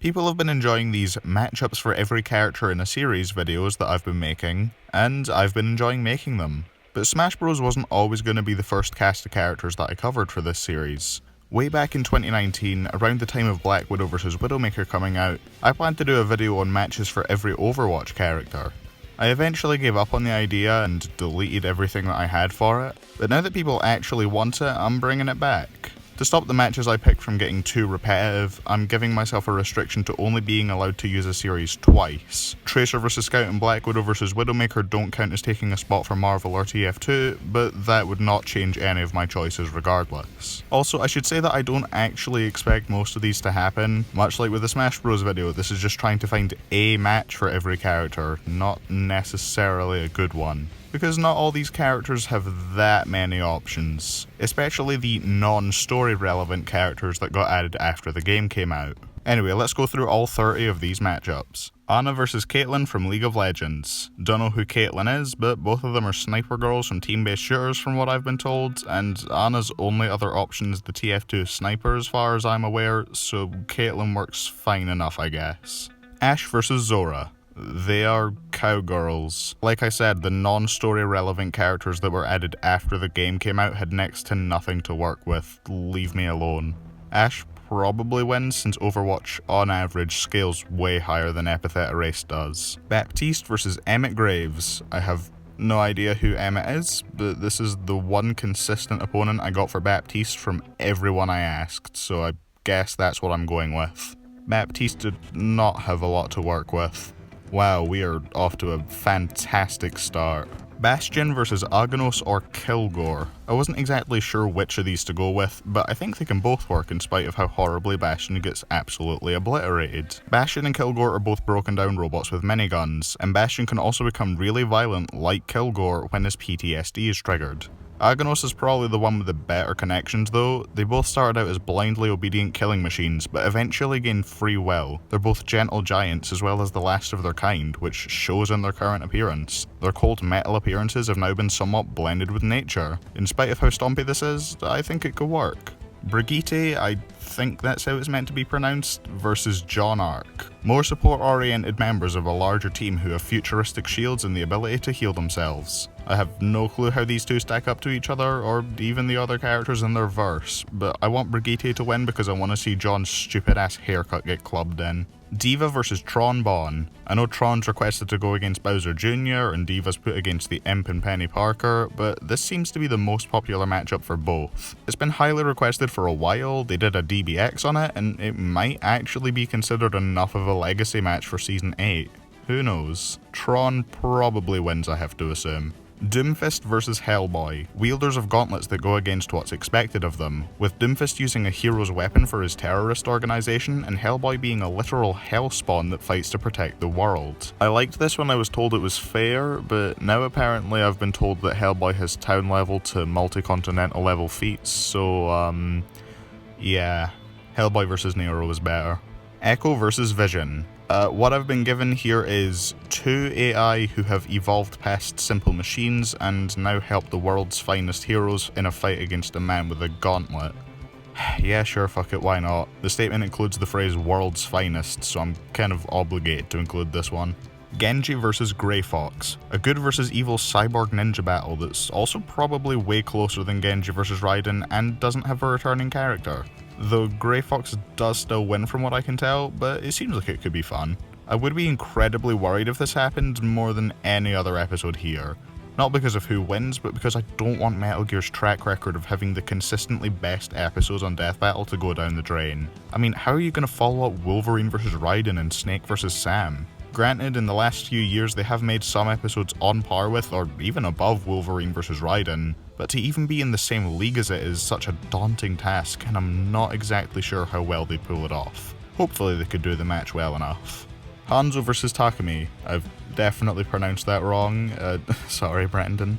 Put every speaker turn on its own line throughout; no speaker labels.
People have been enjoying these matchups for every character in a series videos that I've been making, and I've been enjoying making them. But Smash Bros wasn't always going to be the first cast of characters that I covered for this series. Way back in 2019, around the time of Black Widow vs Widowmaker coming out, I planned to do a video on matches for every Overwatch character. I eventually gave up on the idea and deleted everything that I had for it, but now that people actually want it, I'm bringing it back. To stop the matches I picked from getting too repetitive, I'm giving myself a restriction to only being allowed to use a series twice. Tracer vs Scout and Black Widow vs Widowmaker don't count as taking a spot for Marvel or TF2, but that would not change any of my choices regardless. Also, I should say that I don't actually expect most of these to happen. Much like with the Smash Bros video, this is just trying to find a match for every character, not necessarily a good one. Because not all these characters have that many options, especially the non-story relevant characters that got added after the game came out. Anyway, let's go through all 30 of these matchups. Ana vs Caitlyn from League of Legends. Don't know who Caitlyn is, but both of them are sniper girls from team-based shooters from what I've been told, and Ana's only other option is the TF2 sniper as far as I'm aware, so Caitlyn works fine enough I guess. Ashe vs Zora. They are cowgirls. Like I said, the non-story relevant characters that were added after the game came out had next to nothing to work with. Leave me alone. Ashe probably wins since Overwatch on average scales way higher than Epithet Erased does. Baptiste vs Emmett Graves. I have no idea who Emmett is, but this is the one consistent opponent I got for Baptiste from everyone I asked, so I guess that's what I'm going with. Baptiste did not have a lot to work with. Wow, we are off to a fantastic start. Bastion vs Agonos or Kilgore. I wasn't exactly sure which of these to go with, but I think they can both work in spite of how horribly Bastion gets absolutely obliterated. Bastion and Kilgore are both broken down robots with miniguns, and Bastion can also become really violent like Kilgore when his PTSD is triggered. Agonos is probably the one with the better connections though. They both started out as blindly obedient killing machines, but eventually gained free will. They're both gentle giants as well as the last of their kind, which shows in their current appearance. Their cold metal appearances have now been somewhat blended with nature. In spite of how stompy this is, I think it could work. Brigitte, I think that's how it's meant to be pronounced, versus John Arc. More support-oriented members of a larger team who have futuristic shields and the ability to heal themselves. I have no clue how these two stack up to each other, or even the other characters in their verse, but I want Brigitte to win because I want to see John's stupid-ass haircut get clubbed in. Diva vs Tron Bonne. I know Tron's requested to go against Bowser Jr. and Diva's put against the Imp and Penny Parker, but this seems to be the most popular matchup for both. It's been highly requested for a while, they did a DBX on it, and it might actually be considered enough of a legacy match for Season 8. Who knows? Tron probably wins, I have to assume. Doomfist vs Hellboy, wielders of gauntlets that go against what's expected of them, with Doomfist using a hero's weapon for his terrorist organisation and Hellboy being a literal hellspawn that fights to protect the world. I liked this when I was told it was fair, but now apparently I've been told that Hellboy has town level to multi-continental level feats, so yeah, Hellboy vs Nero is better. Echo vs Vision. What I've been given here is two AI who have evolved past simple machines and now help the world's finest heroes in a fight against a man with a gauntlet. Yeah, sure, fuck it, why not? The statement includes the phrase world's finest, so I'm kind of obligated to include this one. Genji vs Grey Fox, a good versus evil cyborg ninja battle that's also probably way closer than Genji vs Raiden and doesn't have a returning character. Though Grey Fox does still win from what I can tell, but it seems like it could be fun. I would be incredibly worried if this happened more than any other episode here. Not because of who wins, but because I don't want Metal Gear's track record of having the consistently best episodes on Death Battle to go down the drain. I mean, how are you going to follow up Wolverine vs Raiden and Snake vs Sam? Granted, in the last few years they have made some episodes on par with, or even above Wolverine vs Raiden, but to even be in the same league as it is such a daunting task, and I'm not exactly sure how well they pull it off. Hopefully they could do the match well enough. Hanzo vs Takumi. I've definitely pronounced that wrong, sorry Brendan.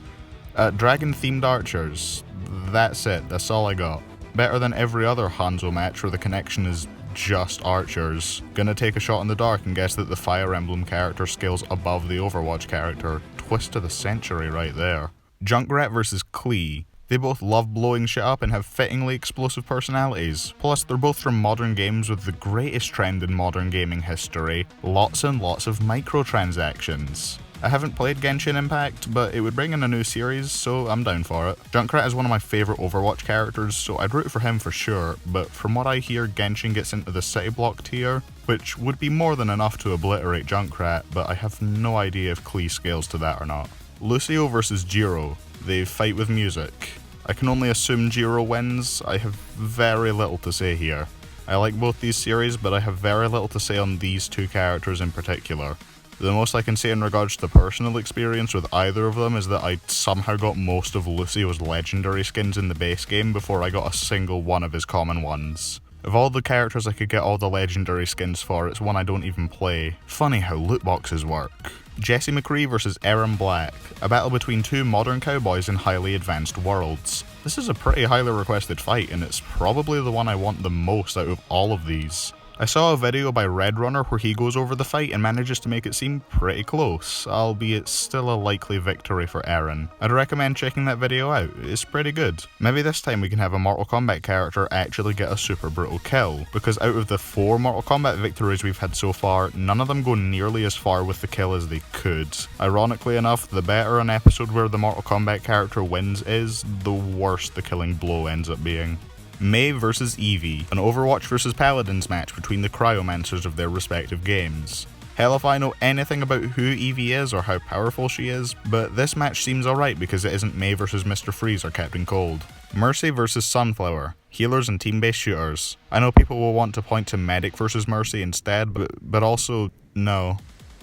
Dragon-themed archers. That's it, that's all I got. Better than every other Hanzo match where the connection is just archers. Gonna take a shot in the dark and guess that the Fire Emblem character scales above the Overwatch character. Twist of the century right there. Junkrat vs Clee. They both love blowing shit up and have fittingly explosive personalities. Plus, they're both from modern games with the greatest trend in modern gaming history, lots and lots of microtransactions. I haven't played Genshin Impact, but it would bring in a new series, so I'm down for it. Junkrat is one of my favourite Overwatch characters, so I'd root for him for sure, but from what I hear, Genshin gets into the city block tier, which would be more than enough to obliterate Junkrat, but I have no idea if Clee scales to that or not. Lucio versus Jiro. They fight with music. I can only assume Jiro wins. I have very little to say here. I like both these series, but I have very little to say on these two characters in particular. The most I can say in regards to personal experience with either of them is that I somehow got most of Lucio's legendary skins in the base game before I got a single one of his common ones. Of all the characters I could get all the legendary skins for, it's one I don't even play. Funny how loot boxes work. Jesse Mccree versus Aaron Black, a battle between two modern cowboys in highly advanced worlds. This is a pretty highly requested fight, and it's probably the one I want the most out of all of these. I saw a video by Redrunner where he goes over the fight and manages to make it seem pretty close, albeit still a likely victory for Aaron. I'd recommend checking that video out, it's pretty good. Maybe this time we can have a Mortal Kombat character actually get a super brutal kill, because out of the 4 Mortal Kombat victories we've had so far, none of them go nearly as far with the kill as they could. Ironically enough, the better an episode where the Mortal Kombat character wins is, the worse the killing blow ends up being. Mei vs Eevee, an Overwatch vs Paladins match between the cryomancers of their respective games. Hell if I know anything about who Eevee is or how powerful she is, but this match seems alright because it isn't Mei vs Mr. Freeze or Captain Cold. Mercy vs Sunflower, healers and team-based shooters. I know people will want to point to Medic vs Mercy instead, but also, no.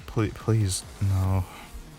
Please, no.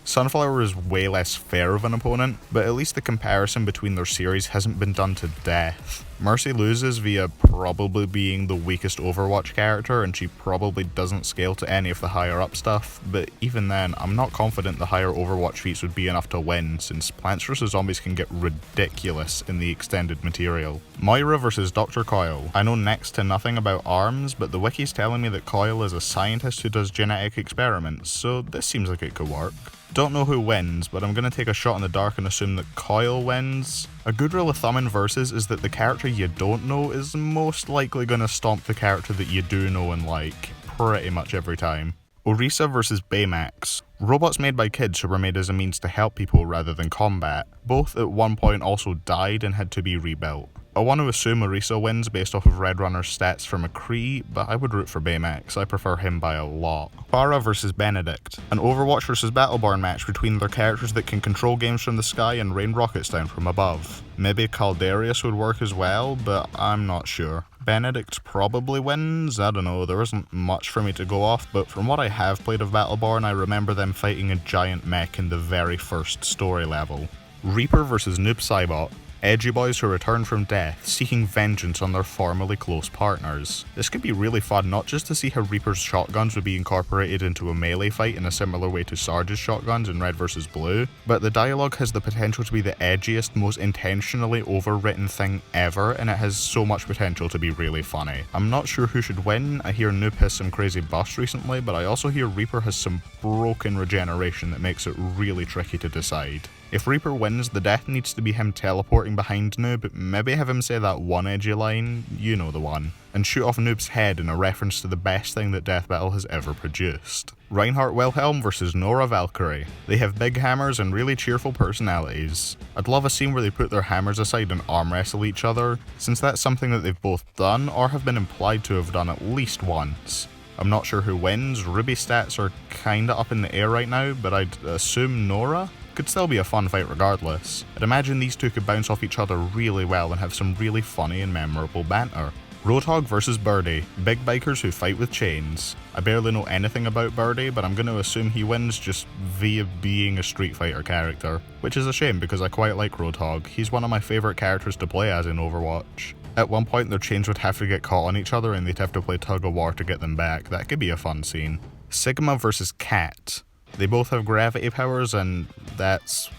Sunflower is way less fair of an opponent, but at least the comparison between their series hasn't been done to death. Mercy loses via probably being the weakest Overwatch character, and she probably doesn't scale to any of the higher up stuff, but even then, I'm not confident the higher Overwatch feats would be enough to win, since Plants vs Zombies can get ridiculous in the extended material. Moira vs Dr Coyle. I know next to nothing about ARMS, but the wiki's telling me that Coyle is a scientist who does genetic experiments, so this seems like it could work. Don't know who wins, but I'm going to take a shot in the dark and assume that Coyle wins. A good rule of thumb in Versus is that the character you don't know is most likely going to stomp the character that you do know and like, pretty much every time. Orisa vs Baymax. Robots made by kids who were made as a means to help people rather than combat. Both at one point also died and had to be rebuilt. I want to assume Orisa wins based off of Redrunner's stats for Mccree, but I would root for Baymax, I prefer him by a lot. Barra vs Benedict. An Overwatch vs Battleborn match between their characters that can control games from the sky and rain rockets down from above. Maybe Caldarius would work as well, but I'm not sure. Benedict probably wins, I don't know, there isn't much for me to go off, but from what I have played of Battleborn, I remember them fighting a giant mech in the very first story level. Reaper vs Noob Saibot. Edgy boys who return from death, seeking vengeance on their formerly close partners. This could be really fun, not just to see how Reaper's shotguns would be incorporated into a melee fight in a similar way to Sarge's shotguns in Red vs Blue, but the dialogue has the potential to be the edgiest, most intentionally overwritten thing ever, and it has so much potential to be really funny. I'm not sure who should win. I hear Noob has some crazy buffs recently, but I also hear Reaper has some broken regeneration that makes it really tricky to decide. If Reaper wins, the death needs to be him teleporting behind Noob, maybe have him say that one edgy line, you know the one, and shoot off Noob's head in a reference to the best thing that Death Battle has ever produced. Reinhardt Wilhelm vs Nora Valkyrie. They have big hammers and really cheerful personalities. I'd love a scene where they put their hammers aside and arm wrestle each other, since that's something that they've both done or have been implied to have done at least once. I'm not sure who wins. Ruby's stats are kinda up in the air right now, but I'd assume Nora? Could still be a fun fight regardless. I'd imagine these two could bounce off each other really well and have some really funny and memorable banter. Roadhog vs Birdie, big bikers who fight with chains. I barely know anything about Birdie, but I'm going to assume he wins just via being a Street Fighter character, which is a shame because I quite like Roadhog. He's one of my favourite characters to play as in Overwatch. At one point their chains would have to get caught on each other and they'd have to play tug of war to get them back. That could be a fun scene. Sigma vs Cat. They both have gravity powers and that's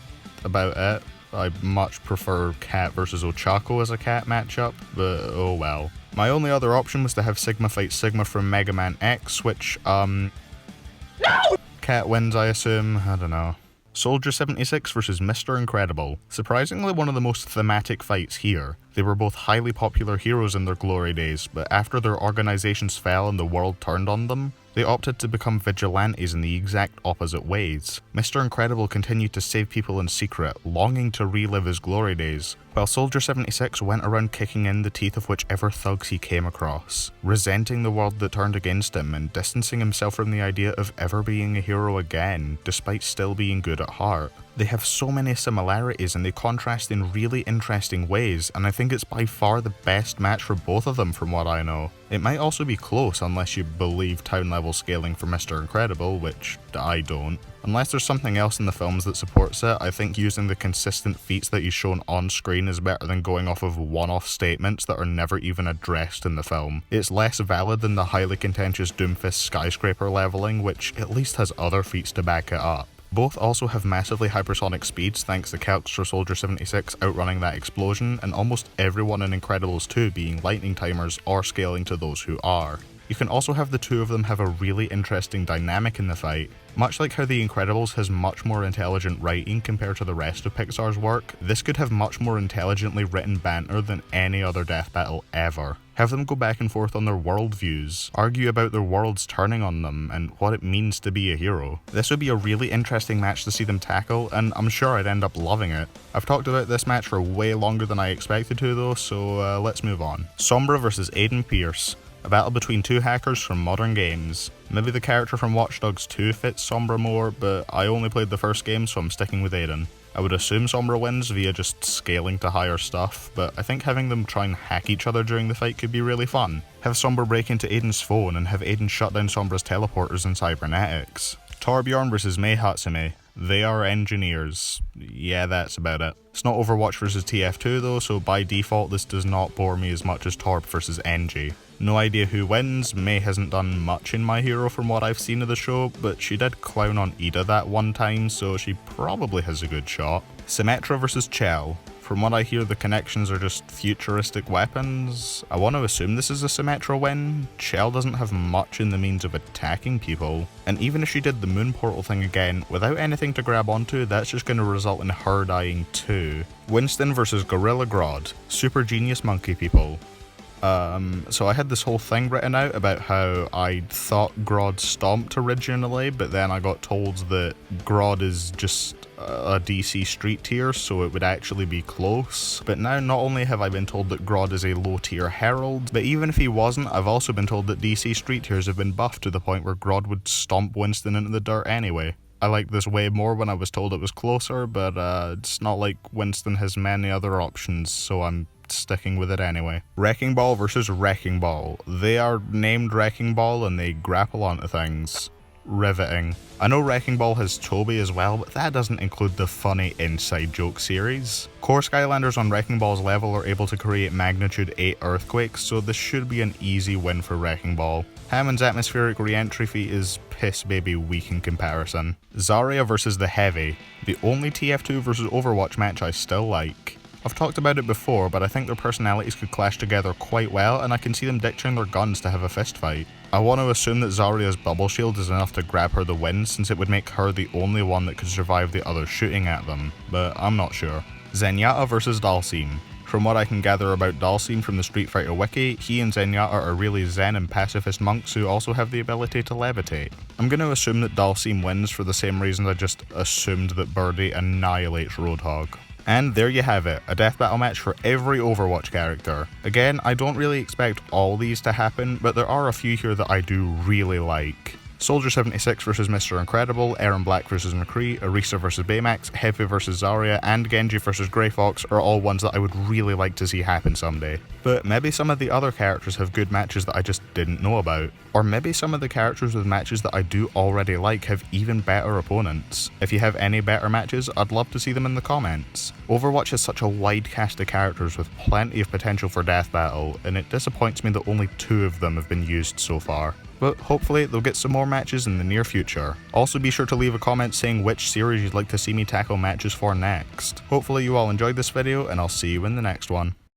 about it. I much prefer Cat vs Ochako as a Cat matchup, but oh well. My only other option was to have Sigma fight Sigma from Mega Man X, which, No! Cat wins, I assume, I don't know. Soldier 76 vs Mr. Incredible. Surprisingly one of the most thematic fights here. They were both highly popular heroes in their glory days, but after their organizations fell and the world turned on them, they opted to become vigilantes in the exact opposite ways. Mr. Incredible continued to save people in secret, longing to relive his glory days, while Soldier 76 went around kicking in the teeth of whichever thugs he came across, resenting the world that turned against him and distancing himself from the idea of ever being a hero again, despite still being good at heart. They have so many similarities and they contrast in really interesting ways, and I think it's by far the best match for both of them from what I know. It might also be close unless you believe town level scaling for Mr. Incredible, which I don't. Unless there's something else in the films that supports it, I think using the consistent feats that he's shown on screen is better than going off of one-off statements that are never even addressed in the film. It's less valid than the highly contentious Doomfist skyscraper leveling, which at least has other feats to back it up. Both also have massively hypersonic speeds thanks to calcs for Soldier 76 outrunning that explosion, and almost everyone in Incredibles 2 being lightning timers or scaling to those who are. You can also have the two of them have a really interesting dynamic in the fight. Much like how The Incredibles has much more intelligent writing compared to the rest of Pixar's work, this could have much more intelligently written banter than any other death battle ever. Have them go back and forth on their worldviews, argue about their worlds turning on them, and what it means to be a hero. This would be a really interesting match to see them tackle, and I'm sure I'd end up loving it. I've talked about this match for way longer than I expected to though, so let's move on. Sombra vs Aidan Pierce. A battle between two hackers from modern games. Maybe the character from Watch Dogs 2 fits Sombra more, but I only played the first game so I'm sticking with Aidan. I would assume Sombra wins via just scaling to higher stuff, but I think having them try and hack each other during the fight could be really fun. Have Sombra break into Aidan's phone and have Aidan shut down Sombra's teleporters and cybernetics. Torbjorn vs Mei Hatsume. They are engineers. Yeah, that's about it. It's not Overwatch vs TF2 though, so by default this does not bore me as much as Torb vs NG. No idea who wins. Mei hasn't done much in My Hero from what I've seen of the show, but she did clown on Ida that one time, so she probably has a good shot. Symmetra vs Chell. From what I hear, the connections are just futuristic weapons. I want to assume this is a Symmetra win. Chell doesn't have much in the means of attacking people, and even if she did the moon portal thing again, without anything to grab onto, that's just going to result in her dying too. Winston vs Gorilla Grodd. Super genius monkey people. So I had this whole thing written out about how I thought Grodd stomped originally, but then I got told that Grodd is just a DC street tier, so it would actually be close. But now not only have I been told that Grodd is a low tier herald, but even if he wasn't, I've also been told that DC street tiers have been buffed to the point where Grodd would stomp Winston into the dirt anyway. I liked this way more when I was told it was closer, but it's not like Winston has many other options, so I'm sticking with it anyway. Wrecking Ball versus Wrecking Ball. They are named Wrecking Ball and they grapple onto things. Riveting. I know Wrecking Ball has Toby as well, but that doesn't include the funny inside joke series. Core Skylanders on Wrecking Ball's level are able to create magnitude 8 earthquakes, so this should be an easy win for Wrecking Ball. Hammond's atmospheric re-entry feat is piss baby weak in comparison. Zarya vs the Heavy. The only TF2 vs Overwatch match I still like. I've talked about it before, but I think their personalities could clash together quite well, and I can see them ditching their guns to have a fist fight. I want to assume that Zarya's bubble shield is enough to grab her the win, since it would make her the only one that could survive the others shooting at them, but I'm not sure. Zenyatta vs Dhalsim. From what I can gather about Dhalsim from the Street Fighter wiki, he and Zenyatta are really zen and pacifist monks who also have the ability to levitate. I'm going to assume that Dhalsim wins for the same reasons I just assumed that Birdie annihilates Roadhog. And there you have it, a death battle match for every Overwatch character. Again, I don't really expect all these to happen, but there are a few here that I do really like. Soldier 76 vs Mr. Incredible, Erron Black vs Mccree, Orisa vs Baymax, Heavy vs Zarya, and Genji vs Grey Fox are all ones that I would really like to see happen someday. But maybe some of the other characters have good matches that I just didn't know about. Or maybe some of the characters with matches that I do already like have even better opponents. If you have any better matches, I'd love to see them in the comments. Overwatch has such a wide cast of characters with plenty of potential for death battle, and it disappoints me that only 2 of them have been used so far. But hopefully they'll get some more matches in the near future. Also be sure to leave a comment saying which series you'd like to see me tackle matches for next. Hopefully you all enjoyed this video, and I'll see you in the next one.